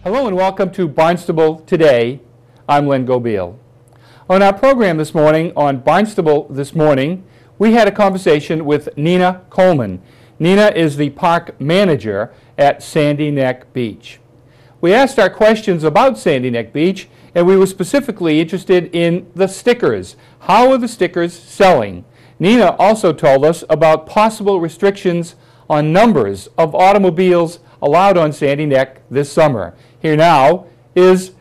Hello and welcome to Barnstable Today. I'm Len Gobeil. On our program this morning on Barnstable This Morning, we had a conversation with Nina Coleman. Nina is the park manager at Sandy Neck Beach. We asked our questions about Sandy Neck Beach, and we were specifically interested in the stickers. How are the stickers selling? Nina also told us about possible restrictions on numbers of automobiles allowed on Sandy Neck this summer. Here now is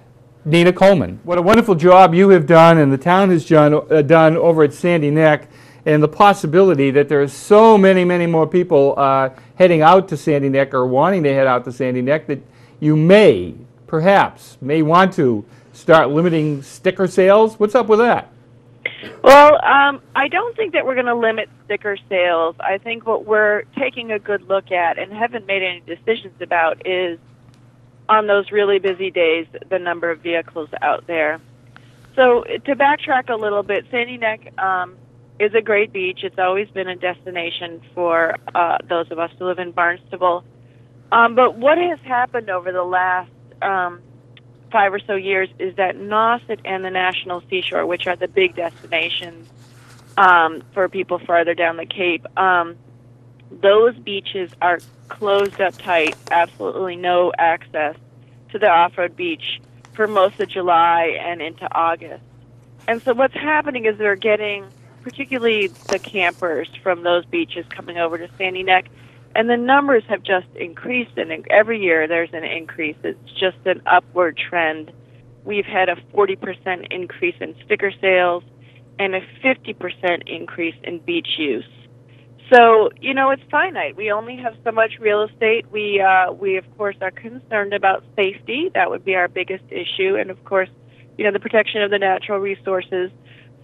Nina Coleman. What a wonderful job you have done and the town has done over at Sandy Neck, and the possibility that there are so many more people heading out to Sandy Neck or wanting to head out to Sandy Neck that you perhaps may want to start limiting sticker sales. What's up with that? Well, I don't think that we're going to limit sticker sales. I think what we're taking a good look at and haven't made any decisions about is, on those really busy days, the number of vehicles out there. So to backtrack a little bit, Sandy Neck is a great beach. It's always been a destination for those of us who live in Barnstable. But what has happened over the last 5 or so years is that Nauset and the National Seashore, which are the big destinations for people farther down the Cape, those beaches are closed up tight, absolutely no access to the off-road beach for most of July and into August. And so what's happening is they're getting, particularly the campers from those beaches coming over to Sandy Neck, and the numbers have just increased, and every year there's an increase. It's just an upward trend. We've had a 40% increase in sticker sales and a 50% increase in beach use. So, it's finite. We only have so much real estate. We of course, are concerned about safety. That would be our biggest issue. And, of course, the protection of the natural resources.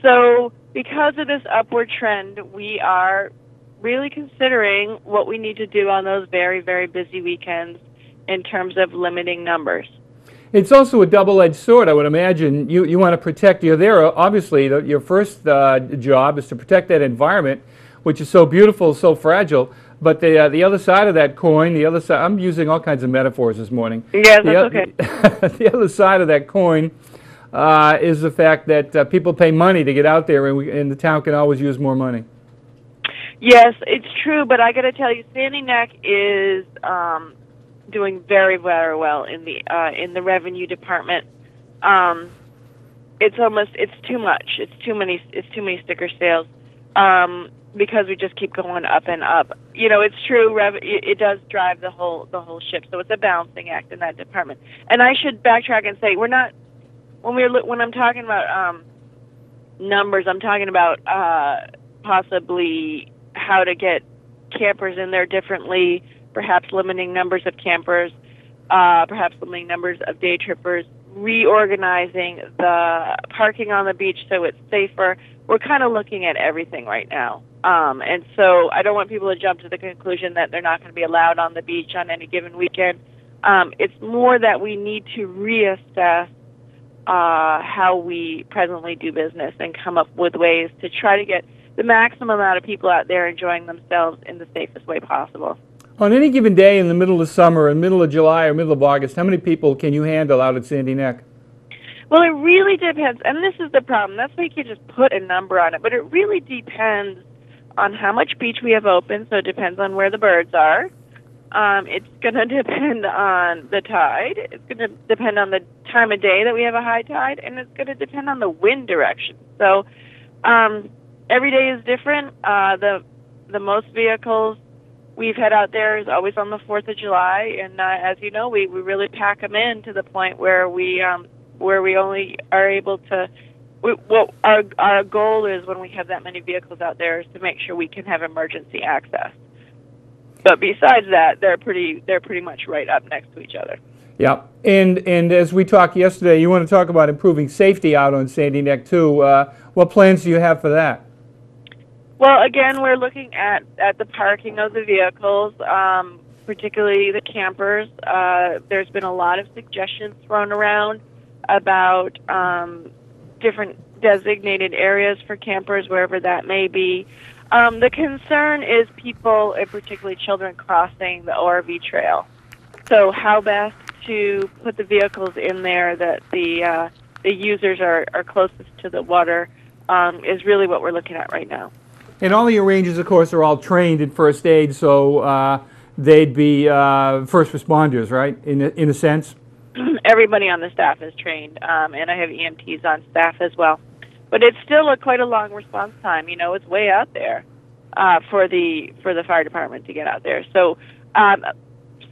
So because of this upward trend, we are really considering what we need to do on those very, very busy weekends in terms of limiting numbers. It's also a double-edged sword, I would imagine. You want to protect, obviously, your first job is to protect that environment, which is so beautiful, so fragile. But the other side of that coin, I'm using all kinds of metaphors this morning. Yeah, that's okay. The other side of that coin is the fact that people pay money to get out there, and the town can always use more money. Yes, it's true, but I got to tell you, Sandy Neck is doing very, very well in the revenue department. It's too much. It's too many sticker sales because we just keep going up and up. It's true. It does drive the whole ship, so it's a balancing act in that department. And I should backtrack and say we're not when I'm talking about numbers, I'm talking about possibly how to get campers in there differently, perhaps limiting numbers of campers, perhaps limiting numbers of day trippers, reorganizing the parking on the beach so it's safer. We're kind of looking at everything right now. And so I don't want people to jump to the conclusion that they're not going to be allowed on the beach on any given weekend. It's more that we need to reassess how we presently do business and come up with ways to try to get the maximum amount of people out there enjoying themselves in the safest way possible. On any given day in the middle of summer, in the middle of July or middle of August, how many people can you handle out at Sandy Neck? Well, it really depends, and this is the problem. That's why you can't just put a number on it, but it really depends on how much beach we have open, so it depends on where the birds are. It's going to depend on the tide. It's going to depend on the time of day that we have a high tide, and it's going to depend on the wind direction. So every day is different. The most vehicles we've had out there is always on the 4th of July, and as you know, we really pack them in to the point where we only are able to. Our goal is when we have that many vehicles out there is to make sure we can have emergency access. But besides that, they're pretty much right up next to each other. Yeah, and as we talked yesterday, you want to talk about improving safety out on Sandy Neck too. What plans do you have for that? Well, again, we're looking at the parking of the vehicles, particularly the campers. There's been a lot of suggestions thrown around about different designated areas for campers, wherever that may be. The concern is people, and particularly children, crossing the ORV trail. So how best to put the vehicles in there that the users are closest to the water is really what we're looking at right now. And all your rangers, of course, are all trained in first aid, so they'd be first responders, right, in a sense? Everybody on the staff is trained, and I have EMTs on staff as well. But it's still quite a long response time. You know, it's way out there for the fire department to get out there. So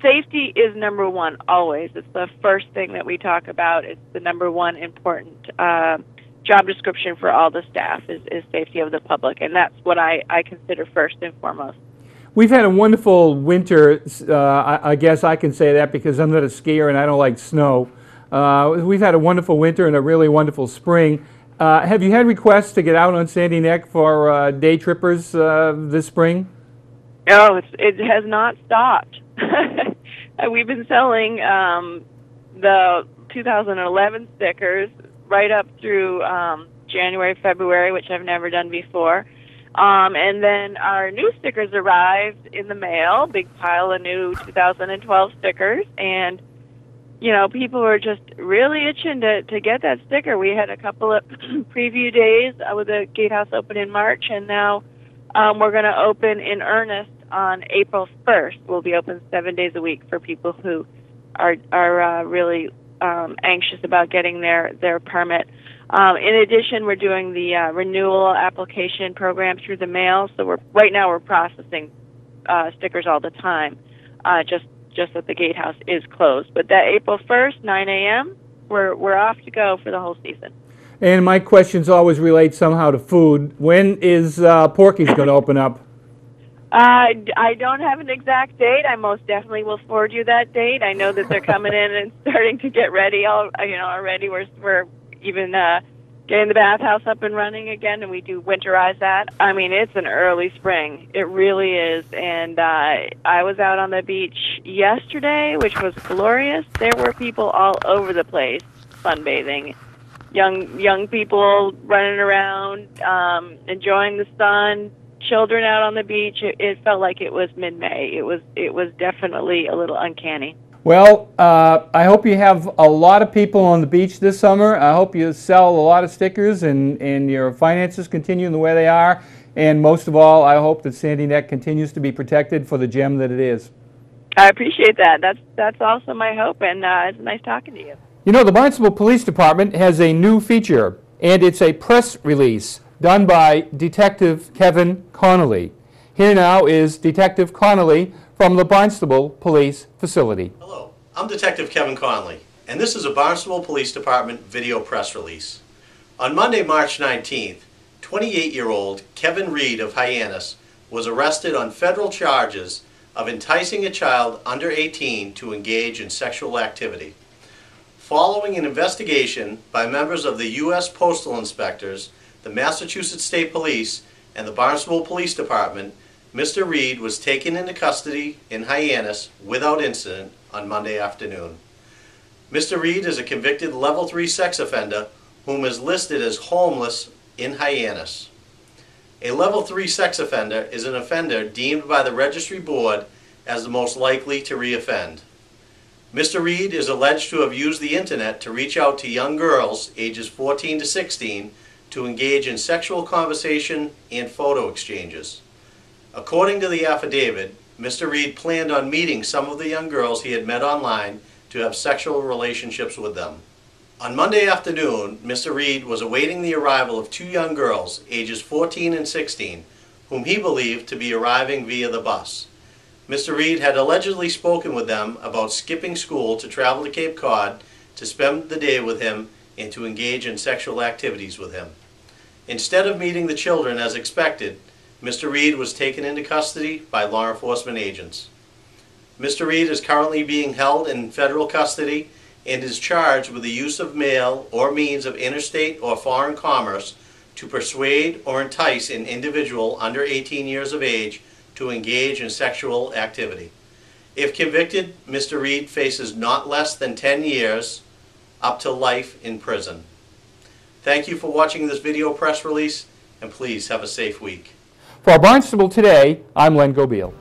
safety is number one always. It's the first thing that we talk about. It's the number one important job description for all the staff is safety of the public, and that's what I consider first and foremost. We've had a wonderful winter. I guess I can say that because I'm not a skier and I don't like snow. We've had a wonderful winter and a really wonderful spring. Have you had requests to get out on Sandy Neck for day trippers this spring? Oh, it has not stopped. We've been selling the 2011 stickers right up through January, February, which I've never done before. And then our new stickers arrived in the mail, big pile of new 2012 stickers, and you know, people were just really itching to get that sticker. We had a couple of preview days with the gatehouse open in March, and now we're going to open in earnest on April 1st. We'll be open 7 days a week for people who are really anxious about getting their permit. In addition, we're doing the renewal application program through the mail. So right now we're processing stickers all the time, just that the gatehouse is closed. But that April 1st, 9 a.m., we're off to go for the whole season. And my questions always relate somehow to food. When is Porky's going to open up? I don't have an exact date. I most definitely will forward you that date. I know that they're coming in and starting to get ready. Already we're even getting the bathhouse up and running again, and we do winterize that. I mean, it's an early spring. It really is. And I was out on the beach yesterday, which was glorious. There were people all over the place sunbathing. Young people running around, enjoying the sun. Children out on the beach. It felt like it was mid-May. It was definitely a little uncanny. Well, I hope you have a lot of people on the beach this summer. I hope you sell a lot of stickers and your finances continue the way they are. And most of all, I hope that Sandy Neck continues to be protected for the gem that it is. I appreciate that. That's also my hope, and it's nice talking to you. You know, the Barnstable Police Department has a new feature, and it's a press release done by Detective Kevin Connolly. Here now is Detective Connolly from the Barnstable Police Facility. Hello, I'm Detective Kevin Connolly, and this is a Barnstable Police Department video press release. On Monday, March 19th, 28-year-old Kevin Reed of Hyannis was arrested on federal charges of enticing a child under 18 to engage in sexual activity. Following an investigation by members of the U.S. Postal Inspectors, the Massachusetts State Police, and the Barnstable Police Department, Mr. Reed was taken into custody in Hyannis without incident on Monday afternoon. Mr. Reed is a convicted Level 3 sex offender whom is listed as homeless in Hyannis. A Level 3 sex offender is an offender deemed by the Registry Board as the most likely to reoffend. Mr. Reed is alleged to have used the internet to reach out to young girls ages 14 to 16 to engage in sexual conversation and photo exchanges. According to the affidavit, Mr. Reed planned on meeting some of the young girls he had met online to have sexual relationships with them. On Monday afternoon, Mr. Reed was awaiting the arrival of two young girls, ages 14 and 16, whom he believed to be arriving via the bus. Mr. Reed had allegedly spoken with them about skipping school to travel to Cape Cod to spend the day with him and to engage in sexual activities with him. Instead of meeting the children as expected, Mr. Reed was taken into custody by law enforcement agents. Mr. Reed is currently being held in federal custody and is charged with the use of mail or means of interstate or foreign commerce to persuade or entice an individual under 18 years of age to engage in sexual activity. If convicted, Mr. Reed faces not less than 10 years up to life in prison. Thank you for watching this video press release, and please have a safe week. For Barnstable Today, I'm Len Gobeil.